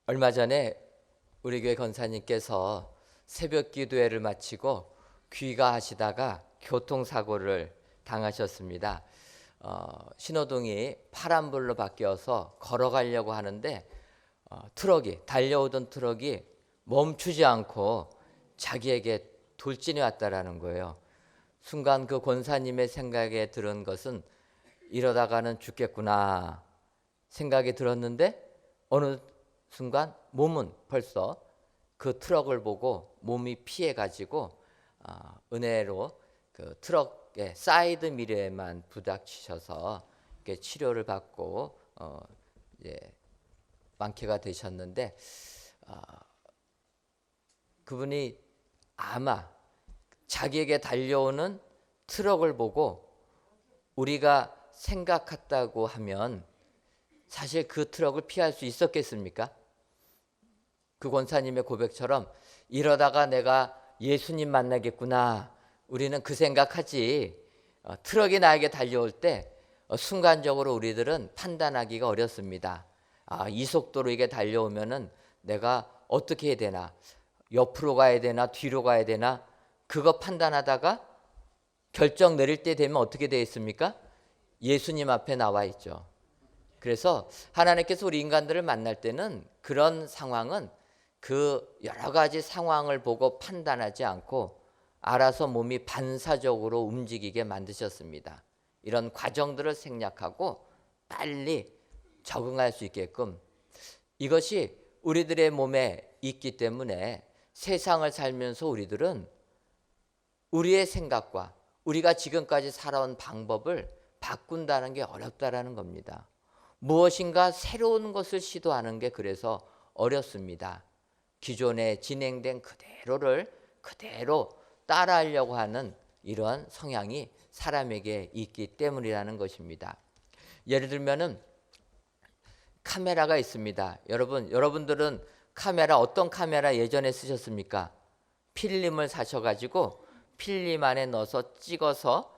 얼마 전에 우리 교회 권사님께서 새벽 기도회를 마치고 귀가하시다가 교통사고를 당하셨습니다. 신호등이 파란불로 바뀌어서 걸어가려고 하는데 달려오던 트럭이 멈추지 않고 자기에게 돌진해 왔다라는 거예요. 순간 그 권사님의 생각에 들은 것은 이러다가는 죽겠구나 생각이 들었는데, 어느 순간 몸은 벌써 그 트럭을 보고 몸이 피해가지고 은혜로 그 트럭의 사이드 미러에만 부닥치셔서 치료를 받고 이제 완쾌가 되셨는데, 그분이 아마 자기에게 달려오는 트럭을 보고 우리가 생각했다고 하면 사실 그 트럭을 피할 수 있었겠습니까? 그 권사님의 고백처럼 이러다가 내가 예수님 만나겠구나, 우리는 그 생각하지, 트럭이 나에게 달려올 때 순간적으로 우리들은 판단하기가 어렵습니다. 이 속도로 이게 달려오면은 내가 어떻게 해야 되나, 옆으로 가야 되나 뒤로 가야 되나, 그거 판단하다가 결정 내릴 때 되면 어떻게 되어 있습니까? 예수님 앞에 나와 있죠. 그래서 하나님께서 우리 인간들을 만날 때는 그런 상황은 그 여러 가지 상황을 보고 판단하지 않고 알아서 몸이 반사적으로 움직이게 만드셨습니다. 이런 과정들을 생략하고 빨리 적응할 수 있게끔, 이것이 우리들의 몸에 있기 때문에 세상을 살면서 우리들은 우리의 생각과 우리가 지금까지 살아온 방법을 바꾼다는 게 어렵다라는 겁니다. 무엇인가 새로운 것을 시도하는 게 그래서 어렵습니다. 기존에 진행된 그대로를 그대로 따라하려고 하는 이러한 성향이 사람에게 있기 때문이라는 것입니다. 예를 들면은 카메라가 있습니다. 여러분들은 카메라, 어떤 카메라 예전에 쓰셨습니까? 필름을 사셔가지고 필름 안에 넣어서 찍어서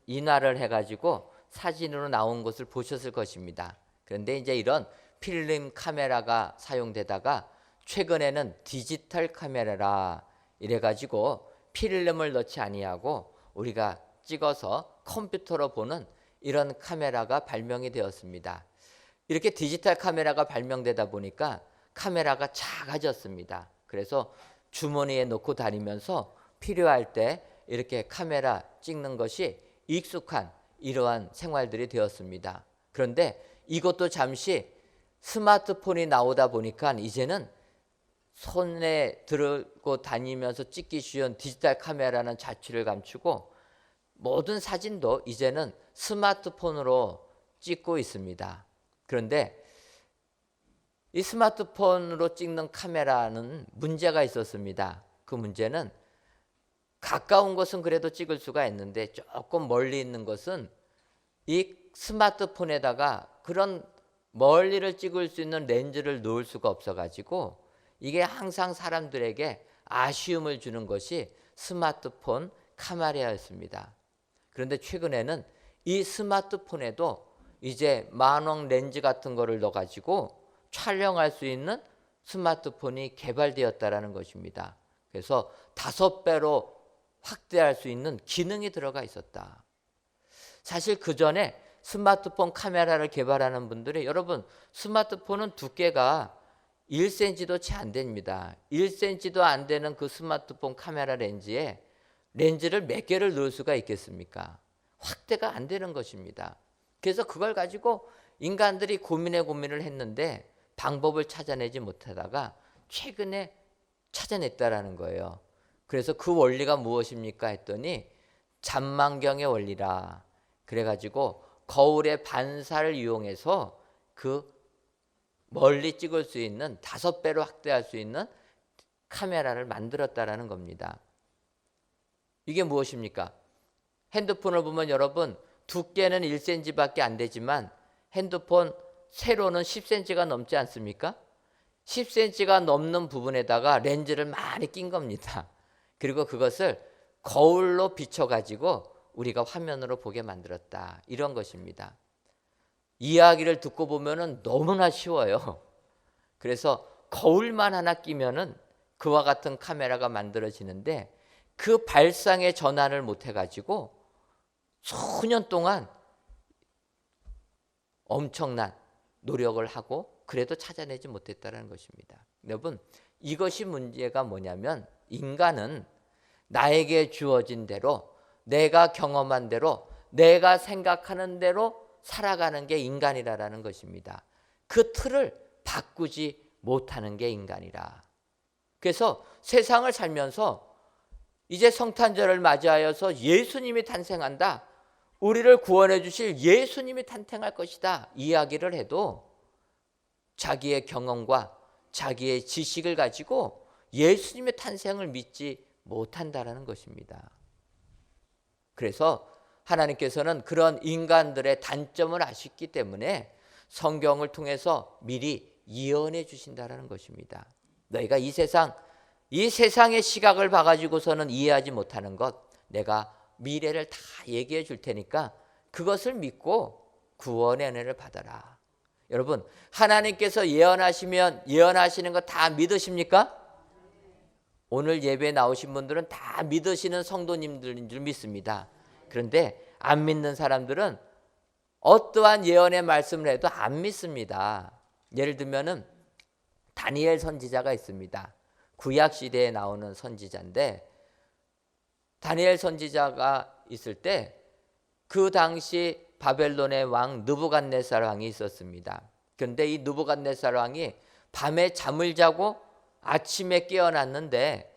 인화를 해가지고 사진으로 나온 것을 보셨을 것입니다. 그런데 이제 이런 필름 카메라가 사용되다가 최근에는 디지털 카메라라 이래가지고 필름을 넣지 아니하고 우리가 찍어서 컴퓨터로 보는 이런 카메라가 발명이 되었습니다. 이렇게 디지털 카메라가 발명되다 보니까 카메라가 작아졌습니다. 그래서 주머니에 넣고 다니면서 필요할 때 이렇게 카메라 찍는 것이 익숙한 이러한 생활들이 되었습니다. 그런데 이것도 잠시 스마트폰이 나오다 보니까 이제는 손에 들고 다니면서 찍기 쉬운 디지털 카메라는 자취를 감추고 모든 사진도 이제는 스마트폰으로 찍고 있습니다. 그런데 이 스마트폰으로 찍는 카메라는 문제가 있었습니다. 그 문제는 가까운 것은 그래도 찍을 수가 있는데 조금 멀리 있는 것은 이 스마트폰에다가 그런 멀리를 찍을 수 있는 렌즈를 놓을 수가 없어가지고 이게 항상 사람들에게 아쉬움을 주는 것이 스마트폰 카메라였습니다. 그런데 최근에는 이 스마트폰에도 이제 만원 렌즈 같은 거를 넣어가지고 촬영할 수 있는 스마트폰이 개발되었다라는 것입니다. 그래서 5배로 확대할 수 있는 기능이 들어가 있었다. 사실 그 전에 스마트폰 카메라를 개발하는 분들이, 여러분 스마트폰은 두께가 1cm도 채 안 됩니다. 1cm도 안 되는 그 스마트폰 카메라 렌즈에 렌즈를 몇 개를 넣을 수가 있겠습니까? 확대가 안 되는 것입니다. 그래서 그걸 가지고 인간들이 고민을 했는데 방법을 찾아내지 못하다가 최근에 찾아냈다라는 거예요. 그래서 그 원리가 무엇입니까 했더니 잠망경의 원리라. 그래가지고 거울의 반사를 이용해서 그 멀리 찍을 수 있는 5배로 확대할 수 있는 카메라를 만들었다라는 겁니다. 이게 무엇입니까? 핸드폰을 보면 여러분 두께는 1cm밖에 안 되지만 핸드폰 세로는 10cm가 넘지 않습니까? 10cm가 넘는 부분에다가 렌즈를 많이 낀 겁니다. 그리고 그것을 거울로 비춰가지고 우리가 화면으로 보게 만들었다, 이런 것입니다. 이야기를 듣고 보면 너무나 쉬워요. 그래서 거울만 하나 끼면은 그와 같은 카메라가 만들어지는데 그 발상의 전환을 못 해가지고 수년 동안 엄청난 노력을 하고 그래도 찾아내지 못했다는 것입니다. 여러분, 이것이 문제가 뭐냐면 인간은 나에게 주어진 대로, 내가 경험한 대로, 내가 생각하는 대로 살아가는 게 인간이라는 것입니다. 그 틀을 바꾸지 못하는 게 인간이라. 그래서 세상을 살면서 이제 성탄절을 맞이하여서 예수님이 탄생한다, 우리를 구원해 주실 예수님이 탄생할 것이다 이야기를 해도 자기의 경험과 자기의 지식을 가지고 예수님의 탄생을 믿지 못한다는 것입니다. 그래서 하나님께서는 그런 인간들의 단점을 아셨기 때문에 성경을 통해서 미리 예언해 주신다는 것입니다. 너희가 이 세상의 시각을 봐가지고서는 이해하지 못하는 것, 내가 미래를 다 얘기해 줄 테니까 그것을 믿고 구원의 은혜를 받아라. 여러분, 하나님께서 예언하시면 예언하시는 거 다 믿으십니까? 오늘 예배에 나오신 분들은 다 믿으시는 성도님들인 줄 믿습니다. 그런데 안 믿는 사람들은 어떠한 예언의 말씀을 해도 안 믿습니다. 예를 들면은 다니엘 선지자가 있습니다. 구약 시대에 나오는 선지자인데, 다니엘 선지자가 있을 때 그 당시 바벨론의 왕 느부갓네살 왕이 있었습니다. 그런데 이 느부갓네살 왕이 밤에 잠을 자고 아침에 깨어났는데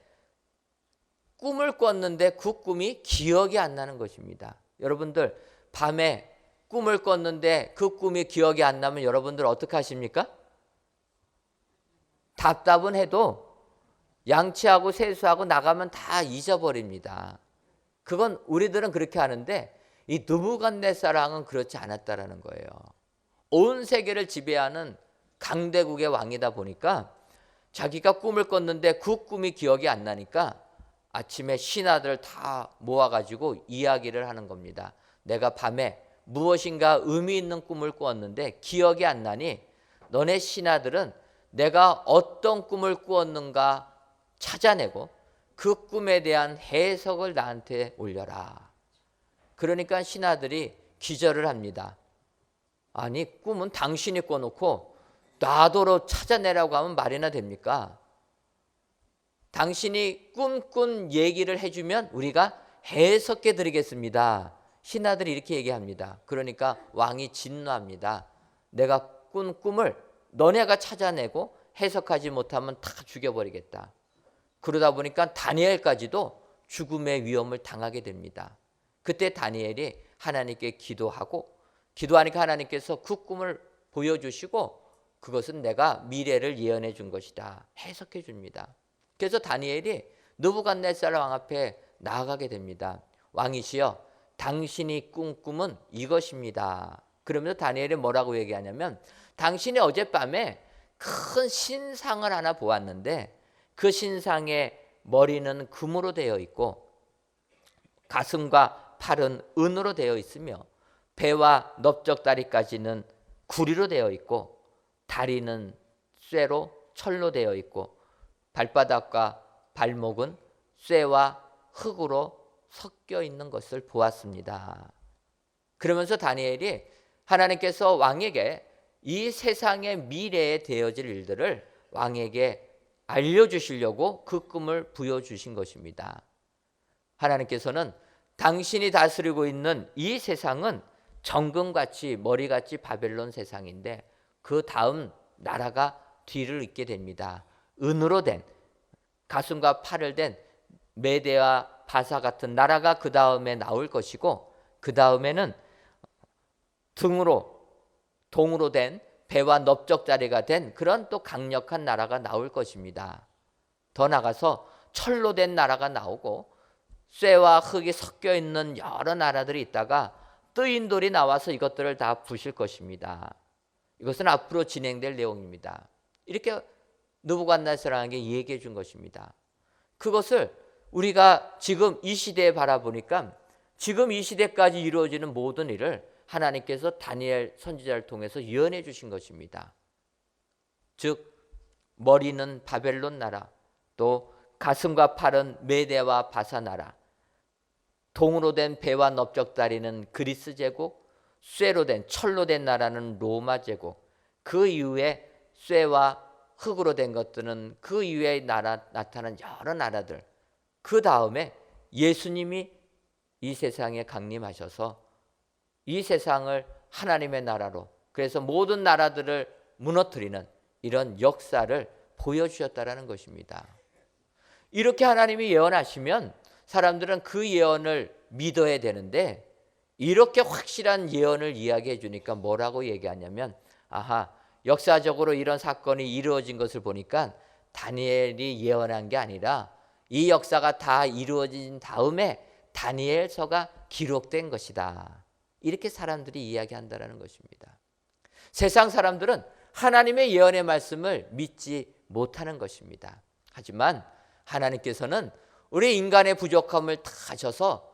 꿈을 꿨는데 그 꿈이 기억이 안 나는 것입니다. 여러분들, 밤에 꿈을 꿨는데 그 꿈이 기억이 안 나면 여러분들 어떻게 하십니까? 답답은 해도 양치하고 세수하고 나가면 다 잊어버립니다. 그건 우리들은 그렇게 하는데 이 느부갓네살 왕은 그렇지 않았다라는 거예요. 온 세계를 지배하는 강대국의 왕이다 보니까 자기가 꿈을 꿨는데 그 꿈이 기억이 안 나니까 아침에 신하들 다 모아가지고 이야기를 하는 겁니다. 내가 밤에 무엇인가 의미 있는 꿈을 꾸었는데 기억이 안 나니 너네 신하들은 내가 어떤 꿈을 꾸었는가 찾아내고 그 꿈에 대한 해석을 나한테 올려라. 그러니까 신하들이 기절을 합니다. 아니, 꿈은 당신이 꿔놓고 나더러 찾아내라고 하면 말이나 됩니까? 당신이 꿈꾼 얘기를 해주면 우리가 해석해 드리겠습니다. 신하들이 이렇게 얘기합니다. 그러니까 왕이 진노합니다. 내가 꾼 꿈을 너네가 찾아내고 해석하지 못하면 다 죽여버리겠다. 그러다 보니까 다니엘까지도 죽음의 위험을 당하게 됩니다. 그때 다니엘이 하나님께 기도하니까 하나님께서 그 꿈을 보여주시고 그것은 내가 미래를 예언해 준 것이다 해석해 줍니다. 그래서 다니엘이 느부갓네살 왕 앞에 나아가게 됩니다. 왕이시여, 당신이 꾼 꿈은 이것입니다. 그러면서 다니엘이 뭐라고 얘기하냐면, 당신이 어젯밤에 큰 신상을 하나 보았는데 그 신상의 머리는 금으로 되어 있고 가슴과 팔은 은으로 되어 있으며 배와 넓적다리까지는 구리로 되어 있고 다리는 쇠로 철로 되어 있고 발바닥과 발목은 쇠와 흙으로 섞여 있는 것을 보았습니다. 그러면서 다니엘이 하나님께서 왕에게 이 세상의 미래에 되어질 일들을 왕에게 알려주시려고 그 꿈을 부여주신 것입니다. 하나님께서는 당신이 다스리고 있는 이 세상은 정금같이 머리같이 바벨론 세상인데 그 다음 나라가 뒤를 잇게 됩니다. 은으로 된, 가슴과 팔을 된 메대와 바사 같은 나라가 그 다음에 나올 것이고 그 다음에는 동으로 된 배와 넓적다리가 된 그런 또 강력한 나라가 나올 것입니다. 더 나가서 철로 된 나라가 나오고 쇠와 흙이 섞여 있는 여러 나라들이 있다가 뜨인 돌이 나와서 이것들을 다 부실 것입니다. 이것은 앞으로 진행될 내용입니다. 이렇게 느부갓네살에게 얘기해 준 것입니다. 그것을 우리가 지금 이 시대에 바라보니까 지금 이 시대까지 이루어지는 모든 일을 하나님께서 다니엘 선지자를 통해서 예언해 주신 것입니다. 즉 머리는 바벨론 나라, 또 가슴과 팔은 메대와 바사 나라, 동으로 된 배와 넓적다리는 그리스 제국, 쇠로 된 철로 된 나라는 로마 제국, 그 이후에 쇠와 흙으로 된 것들은 그 이후에 나타난 여러 나라들, 그 다음에 예수님이 이 세상에 강림하셔서 이 세상을 하나님의 나라로, 그래서 모든 나라들을 무너뜨리는 이런 역사를 보여주셨다라는 것입니다. 이렇게 하나님이 예언하시면 사람들은 그 예언을 믿어야 되는데, 이렇게 확실한 예언을 이야기해 주니까 뭐라고 얘기하냐면, 아하, 역사적으로 이런 사건이 이루어진 것을 보니까 다니엘이 예언한 게 아니라 이 역사가 다 이루어진 다음에 다니엘서가 기록된 것이다. 이렇게 사람들이 이야기한다는 것입니다. 세상 사람들은 하나님의 예언의 말씀을 믿지 못하는 것입니다. 하지만 하나님께서는 우리 인간의 부족함을 다 아셔서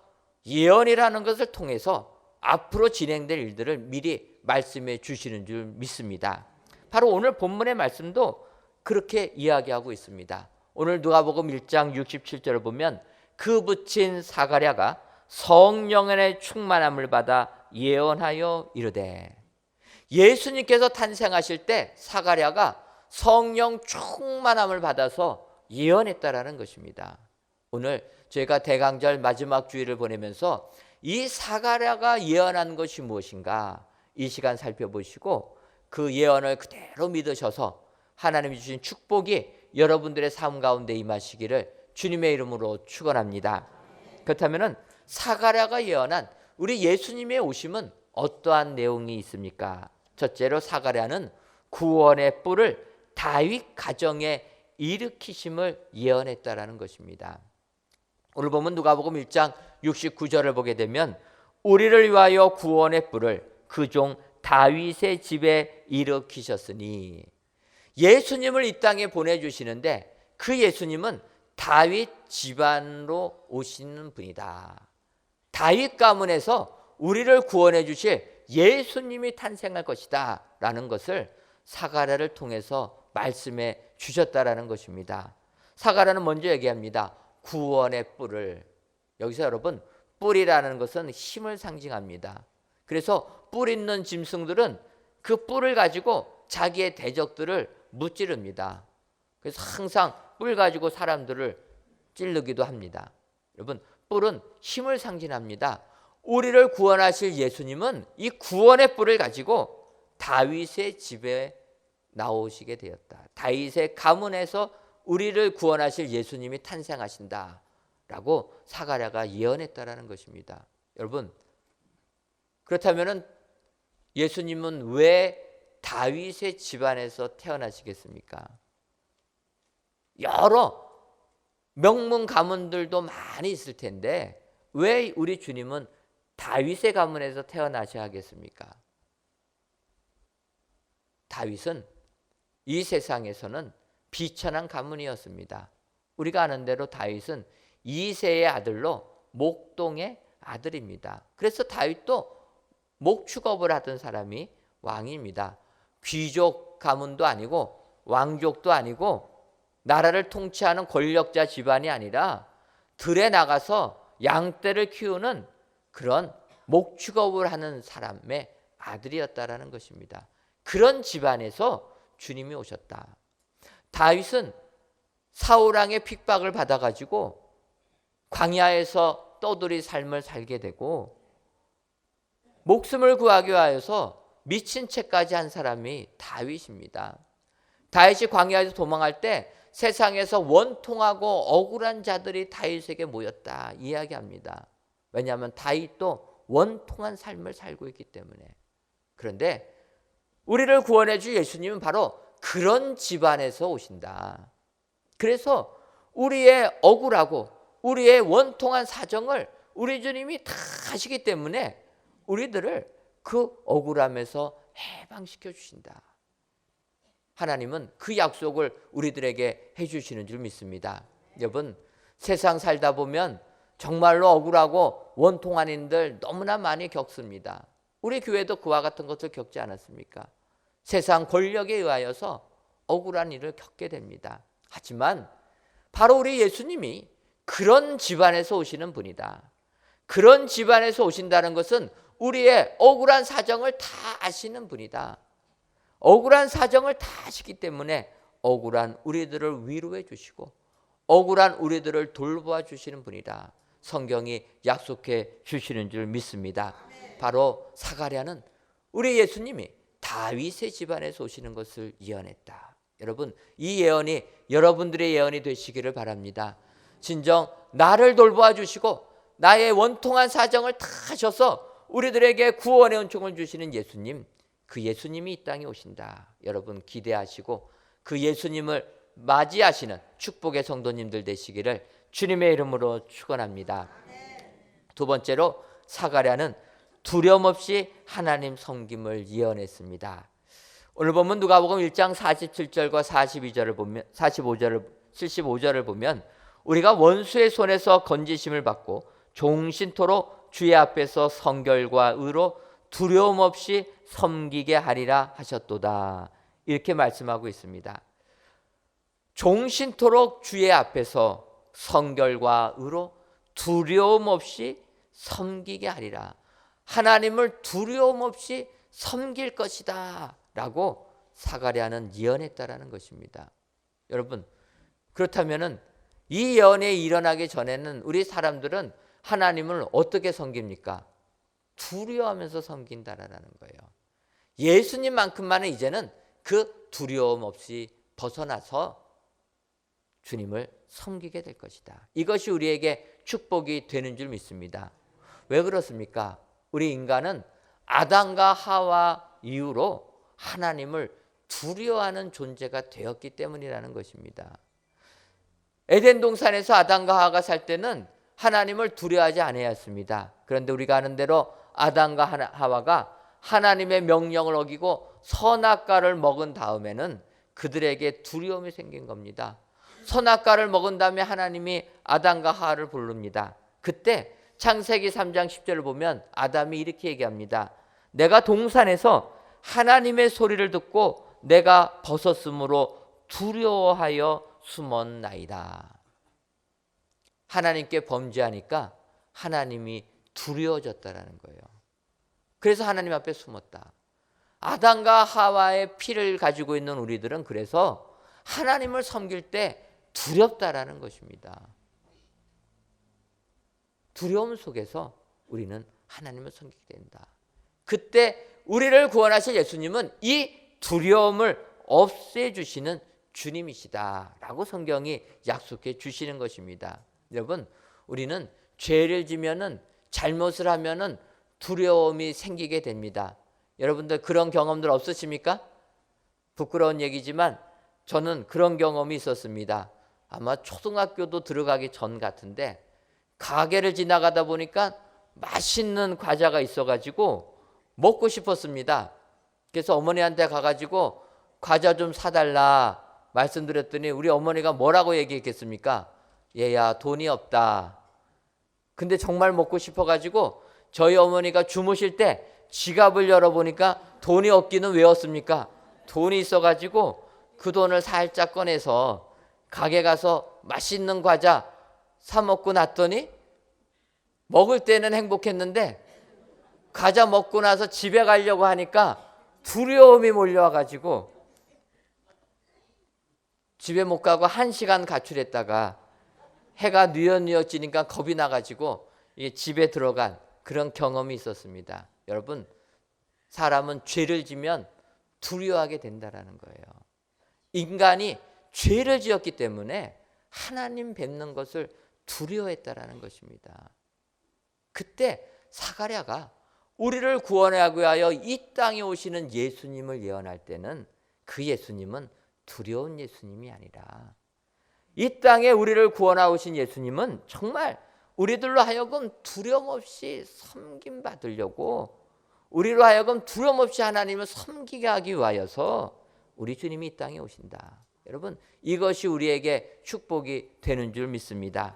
예언이라는 것을 통해서 앞으로 진행될 일들을 미리 말씀해 주시는 줄 믿습니다. 바로 오늘 본문의 말씀도 그렇게 이야기하고 있습니다. 오늘 누가복음 1장 67절을 보면 그 붙인 사가랴가 성령의 충만함을 받아 예언하여 이르되, 예수님께서 탄생하실 때 사가랴가 성령 충만함을 받아서 예언했다라는 것입니다. 오늘 저희가 대강절 마지막 주일을 보내면서 이 사가랴가 예언한 것이 무엇인가 이 시간 살펴보시고 그 예언을 그대로 믿으셔서 하나님이 주신 축복이 여러분들의 삶 가운데 임하시기를 주님의 이름으로 축원합니다. 그렇다면 사가랴가 예언한 우리 예수님의 오심은 어떠한 내용이 있습니까? 첫째로 사가랴는 구원의 뿔을 다윗 가정에 일으키심을 예언했다라는 것입니다. 오늘 보면 누가복음 1장 69절을 보게 되면 우리를 위하여 구원의 뿔을 그 종 다윗의 집에 일으키셨으니, 예수님을 이 땅에 보내주시는데 그 예수님은 다윗 집안으로 오시는 분이다. 다윗 가문에서 우리를 구원해 주실 예수님이 탄생할 것이다 라는 것을 사가랴를 통해서 말씀해 주셨다라는 것입니다. 사가랴는 먼저 얘기합니다. 구원의 뿔을. 여기서 여러분, 뿔이라는 것은 힘을 상징합니다. 그래서 뿔 있는 짐승들은 그 뿔을 가지고 자기의 대적들을 무찌릅니다. 그래서 항상 뿔 가지고 사람들을 찌르기도 합니다. 여러분, 뿔은 힘을 상징합니다. 우리를 구원하실 예수님은 이 구원의 뿔을 가지고 다윗의 집에 나오시게 되었다. 다윗의 가문에서 우리를 구원하실 예수님이 탄생하신다 라고 사가랴가 예언했다라는 것입니다. 여러분, 그렇다면 예수님은 왜 다윗의 집안에서 태어나시겠습니까? 여러 명문 가문들도 많이 있을 텐데 왜 우리 주님은 다윗의 가문에서 태어나셔야 하겠습니까? 다윗은 이 세상에서는 비천한 가문이었습니다. 우리가 아는 대로 다윗은 이새의 아들로 목동의 아들입니다. 그래서 다윗도 목축업을 하던 사람이 왕입니다. 귀족 가문도 아니고 왕족도 아니고 나라를 통치하는 권력자 집안이 아니라 들에 나가서 양떼를 키우는 그런 목축업을 하는 사람의 아들이었다라는 것입니다. 그런 집안에서 주님이 오셨다. 다윗은 사울왕의 핍박을 받아가지고 광야에서 떠돌이 삶을 살게 되고 목숨을 구하기 위하여서 미친 채까지 한 사람이 다윗입니다. 다윗이 광야에서 도망할 때 세상에서 원통하고 억울한 자들이 다윗에게 모였다 이야기합니다. 왜냐하면 다윗도 원통한 삶을 살고 있기 때문에. 그런데 우리를 구원해 줄 예수님은 바로 그런 집안에서 오신다. 그래서 우리의 억울하고 우리의 원통한 사정을 우리 주님이 다 하시기 때문에 우리들을 그 억울함에서 해방시켜 주신다. 하나님은 그 약속을 우리들에게 해주시는 줄 믿습니다. 여러분, 세상 살다 보면 정말로 억울하고 원통한 일들 너무나 많이 겪습니다. 우리 교회도 그와 같은 것을 겪지 않았습니까? 세상 권력에 의하여서 억울한 일을 겪게 됩니다. 하지만 바로 우리 예수님이 그런 집안에서 오시는 분이다. 그런 집안에서 오신다는 것은 우리의 억울한 사정을 다 아시는 분이다. 억울한 사정을 다 아시기 때문에 억울한 우리들을 위로해 주시고 억울한 우리들을 돌보아 주시는 분이다. 성경이 약속해 주시는 줄 믿습니다. 바로 사가랴는 우리 예수님이 다윗의 집안에서 오시는 것을 예언했다. 여러분, 이 예언이 여러분들의 예언이 되시기를 바랍니다. 진정 나를 돌보아 주시고 나의 원통한 사정을 다 하셔서 우리들에게 구원의 은총을 주시는 예수님, 그 예수님이 이 땅에 오신다. 여러분 기대하시고 그 예수님을 맞이하시는 축복의 성도님들 되시기를 주님의 이름으로 축원합니다. 두 번째로 사가랴는 두려움 없이 하나님 섬김을 예언했습니다. 오늘 보면 누가복음 1장 47절과 42절을 보면 75절을 보면 우리가 원수의 손에서 건지심을 받고 종신토록 주의 앞에서 성결과 의로 두려움 없이 섬기게 하리라 하셨도다. 이렇게 말씀하고 있습니다. 종신토록 주의 앞에서 성결과 의로 두려움 없이 섬기게 하리라. 하나님을 두려움 없이 섬길 것이다 라고 사가랴는 예언했다라는 것입니다. 여러분, 그렇다면 이 예언이 일어나기 전에는 우리 사람들은 하나님을 어떻게 섬깁니까? 두려워하면서 섬긴다라는 거예요. 예수님만큼만은 이제는 그 두려움 없이 벗어나서 주님을 섬기게 될 것이다. 이것이 우리에게 축복이 되는 줄 믿습니다. 왜 그렇습니까? 우리 인간은 아담과 하와 이후로 하나님을 두려워하는 존재가 되었기 때문이라는 것입니다. 에덴 동산에서 아담과 하와가 살 때는 하나님을 두려워하지 아니하였습니다. 그런데 우리가 아는 대로 아담과 하와가 하나님의 명령을 어기고 선악과를 먹은 다음에는 그들에게 두려움이 생긴 겁니다. 선악과를 먹은 다음에 하나님이 아담과 하와를 부릅니다. 그때 창세기 3장 10절을 보면 아담이 이렇게 얘기합니다. 내가 동산에서 하나님의 소리를 듣고 내가 벗었으므로 두려워하여 숨었나이다. 하나님께 범죄하니까 하나님이 두려워졌다라는 거예요. 그래서 하나님 앞에 숨었다. 아담과 하와의 피를 가지고 있는 우리들은 그래서 하나님을 섬길 때 두렵다라는 것입니다. 두려움 속에서 우리는 하나님을 섬기게 된다. 그때 우리를 구원하실 예수님은 이 두려움을 없애주시는 주님이시다라고 성경이 약속해 주시는 것입니다. 여러분, 우리는 죄를 지면은 잘못을 하면은 두려움이 생기게 됩니다. 여러분들 그런 경험들 없으십니까? 부끄러운 얘기지만 저는 그런 경험이 있었습니다. 아마 초등학교도 들어가기 전 같은데 가게를 지나가다 보니까 맛있는 과자가 있어가지고 먹고 싶었습니다. 그래서 어머니한테 가가지고 과자 좀 사달라 말씀드렸더니 우리 어머니가 뭐라고 얘기했겠습니까? 얘야 돈이 없다. 근데 정말 먹고 싶어가지고 저희 어머니가 주무실 때 지갑을 열어보니까 돈이 없기는 왜 없습니까? 돈이 있어가지고 그 돈을 살짝 꺼내서 가게 가서 맛있는 과자 사 먹고 났더니 먹을 때는 행복했는데 과자 먹고 나서 집에 가려고 하니까 두려움이 몰려와가지고 집에 못 가고 1시간 가출했다가 해가 뉘엿뉘엿지니까 겁이 나가지고 집에 들어간 그런 경험이 있었습니다. 여러분, 사람은 죄를 지면 두려워하게 된다는 거예요. 인간이 죄를 지었기 때문에 하나님 뵙는 것을 두려워했다라는 것입니다. 그때 사가랴가 우리를 구원하기 위하여 이 땅에 오시는 예수님을 예언할 때는 그 예수님은 두려운 예수님이 아니라 이 땅에 우리를 구원하고 오신 예수님은 정말 우리들로 하여금 두려움 없이 섬김받으려고 우리로 하여금 두려움 없이 하나님을 섬기게 하기 위하여서 우리 주님이 이 땅에 오신다. 여러분, 이것이 우리에게 축복이 되는 줄 믿습니다.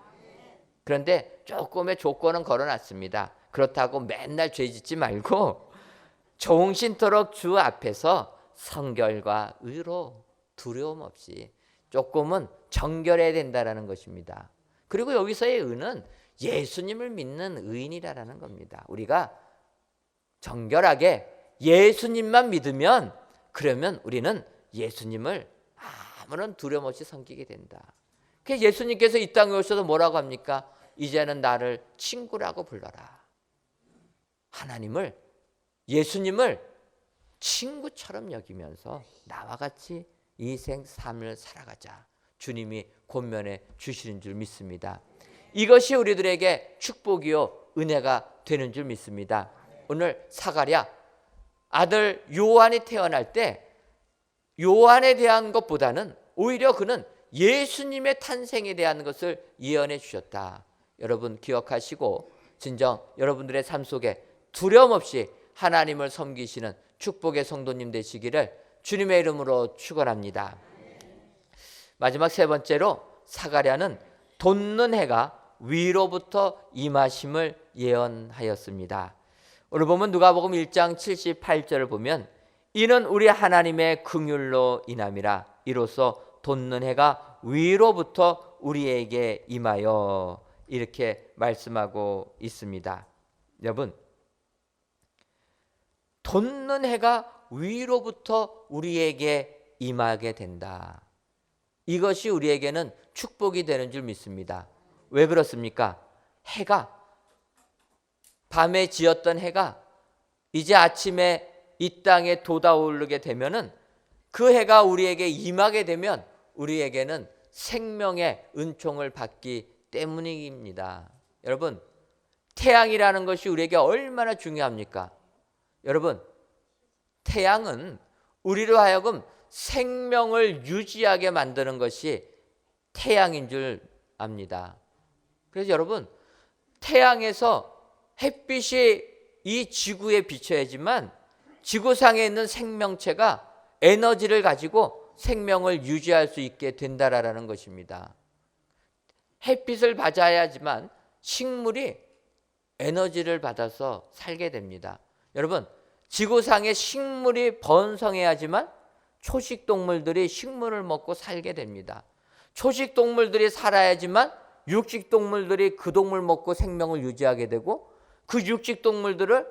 그런데 조금의 조건은 걸어놨습니다. 그렇다고 맨날 죄 짓지 말고 종신토록 주 앞에서 성결과 의로 두려움 없이 조금은 정결해야 된다라는 것입니다. 그리고 여기서의 의는 예수님을 믿는 의인이라는 겁니다. 우리가 정결하게 예수님만 믿으면 그러면 우리는 예수님을 아무런 두려움 없이 섬기게 된다. 그래서 예수님께서 이 땅에 오셔서 뭐라고 합니까? 이제는 나를 친구라고 불러라. 하나님을, 예수님을 친구처럼 여기면서 나와 같이 이 생 삶을 살아가자. 주님이 권면해 주시는 줄 믿습니다. 이것이 우리들에게 축복이요 은혜가 되는 줄 믿습니다. 오늘 사가랴 아들 요한이 태어날 때 요한에 대한 것보다는 오히려 그는 예수님의 탄생에 대한 것을 예언해 주셨다. 여러분 기억하시고 진정 여러분들의 삶 속에 두려움 없이 하나님을 섬기시는 축복의 성도님 되시기를 주님의 이름으로 축원합니다. 마지막 세 번째로 사가랴는 돋는 해가 위로부터 임하심을 예언하였습니다. 오늘 보면 누가복음 1장 78절을 보면 이는 우리 하나님의 긍휼로 인함이라 이로써 돋는 해가 위로부터 우리에게 임하여 이렇게 말씀하고 있습니다. 여러분 돋는 해가 위로부터 우리에게 임하게 된다. 이것이 우리에게는 축복이 되는 줄 믿습니다. 왜 그렇습니까? 해가 밤에 지었던 해가 이제 아침에 이 땅에 돋아오르게 되면은 그 해가 우리에게 임하게 되면 우리에게는 생명의 은총을 받기 때문입니다. 여러분 태양이라는 것이 우리에게 얼마나 중요합니까? 여러분 태양은 우리로 하여금 생명을 유지하게 만드는 것이 태양인 줄 압니다. 그래서 여러분 태양에서 햇빛이 이 지구에 비춰야지만 지구상에 있는 생명체가 에너지를 가지고 생명을 유지할 수 있게 된다라는 것입니다. 햇빛을 받아야지만 식물이 에너지를 받아서 살게 됩니다. 여러분 지구상에 식물이 번성해야지만 초식동물들이 식물을 먹고 살게 됩니다. 초식동물들이 살아야지만 육식동물들이 그 동물 먹고 생명을 유지하게 되고 그 육식동물들을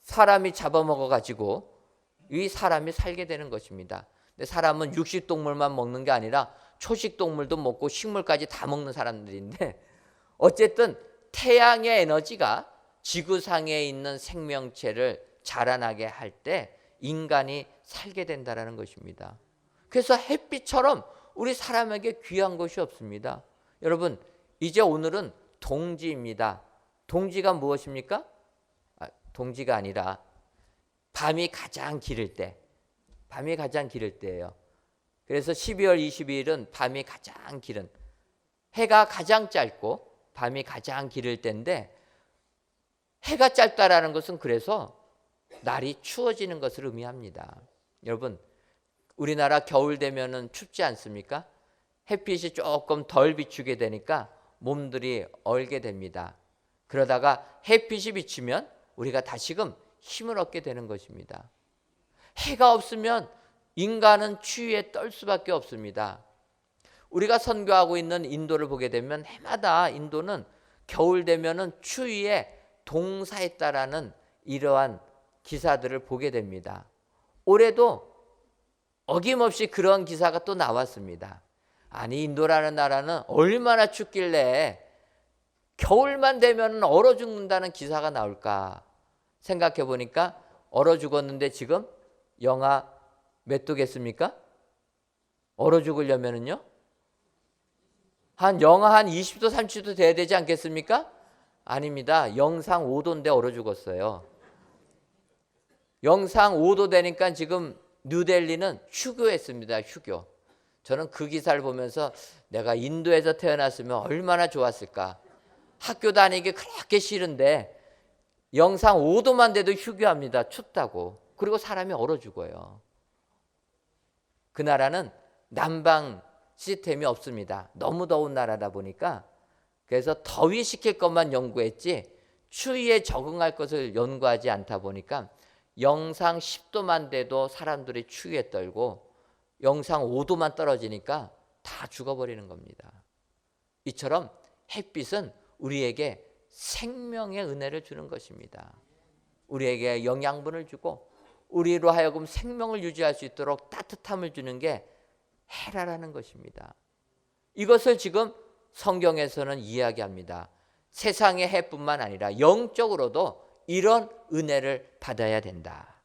사람이 잡아먹어 가지고 이 사람이 살게 되는 것입니다. 근데 사람은 육식동물만 먹는 게 아니라 초식동물도 먹고 식물까지 다 먹는 사람들인데 어쨌든 태양의 에너지가 지구상에 있는 생명체를 자라나게 할 때 인간이 살게 된다는 것입니다. 그래서 햇빛처럼 우리 사람에게 귀한 것이 없습니다. 여러분 이제 오늘은 동지입니다. 동지가 무엇입니까? 동지가 아니라 밤이 가장 길을 때, 밤이 가장 길을 때예요. 그래서 12월 22일은 밤이 가장 길은, 해가 가장 짧고 밤이 가장 길을 때인데 해가 짧다라는 것은 그래서 날이 추워지는 것을 의미합니다. 여러분 우리나라 겨울 되면은 춥지 않습니까? 햇빛이 조금 덜 비추게 되니까 몸들이 얼게 됩니다. 그러다가 햇빛이 비치면 우리가 다시금 힘을 얻게 되는 것입니다. 해가 없으면 인간은 추위에 떨 수밖에 없습니다. 우리가 선교하고 있는 인도를 보게 되면 해마다 인도는 겨울 되면은 추위에 동사했다라는 이러한 기사들을 보게 됩니다. 올해도 어김없이 그런 기사가 또 나왔습니다. 아니 인도라는 나라는 얼마나 춥길래 겨울만 되면 얼어 죽는다는 기사가 나올까 생각해 보니까 얼어 죽었는데 지금 영하 몇 도겠습니까? 얼어 죽으려면은요 영하 한 20도 30도 돼야 되지 않겠습니까? 아닙니다. 영상 5도인데 얼어 죽었어요. 영상 5도 되니까 지금 뉴델리는 휴교했습니다. 휴교. 저는 그 기사를 보면서 내가 인도에서 태어났으면 얼마나 좋았을까. 학교 다니기 그렇게 싫은데 영상 5도만 돼도 휴교합니다. 춥다고. 그리고 사람이 얼어 죽어요. 그 나라는 난방 시스템이 없습니다. 너무 더운 나라다 보니까. 그래서 더위 식힐 것만 연구했지 추위에 적응할 것을 연구하지 않다 보니까 영상 10도만 돼도 사람들이 추위에 떨고 영상 5도만 떨어지니까 다 죽어버리는 겁니다. 이처럼 햇빛은 우리에게 생명의 은혜를 주는 것입니다. 우리에게 영양분을 주고 우리로 하여금 생명을 유지할 수 있도록 따뜻함을 주는 게 해라라는 것입니다. 이것을 지금 성경에서는 이야기합니다. 세상의 해뿐만 아니라 영적으로도 이런 은혜를 받아야 된다.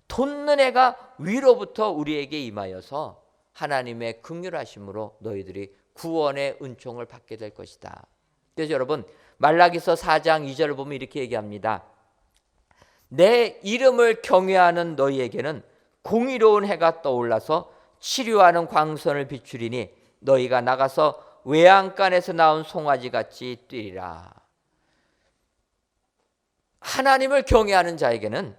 돋는 해가 위로부터 우리에게 임하여서 하나님의 긍휼하심으로 너희들이 구원의 은총을 받게 될 것이다. 그래서 여러분 말라기서 4장 2절을 보면 이렇게 얘기합니다. 내 이름을 경외하는 너희에게는 공의로운 해가 떠올라서 치료하는 광선을 비추리니 너희가 나가서 외양간에서 나온 송아지같이 뛰리라. 하나님을 경외하는 자에게는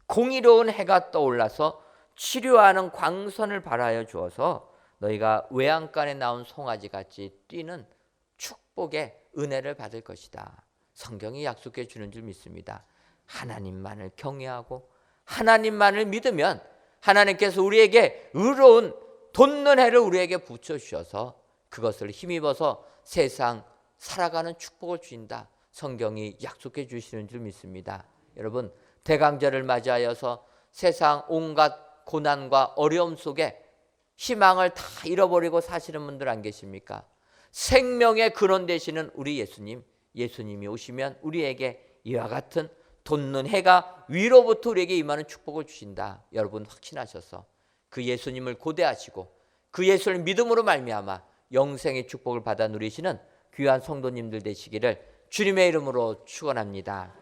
공의로운 해가 떠올라서 치료하는 광선을 발하여 주어서 너희가 외양간에 나온 송아지같이 뛰는 축복의 은혜를 받을 것이다. 성경이 약속해 주는 줄 믿습니다. 하나님만을 경외하고 하나님만을 믿으면 하나님께서 우리에게 의로운 돋는 해를 우리에게 붙여주셔서 그것을 힘입어서 세상 살아가는 축복을 주신다. 성경이 약속해 주시는 줄 믿습니다. 여러분 대강절을 맞이하여서 세상 온갖 고난과 어려움 속에 희망을 다 잃어버리고 사시는 분들 안 계십니까? 생명의 근원 되시는 우리 예수님이 오시면 우리에게 이와 같은 돋는 해가 위로부터 우리에게 임하는 축복을 주신다. 여러분 확신하셔서 그 예수님을 고대하시고 그 예수를 믿음으로 말미암아 영생의 축복을 받아 누리시는 귀한 성도님들 되시기를 주님의 이름으로 축원합니다.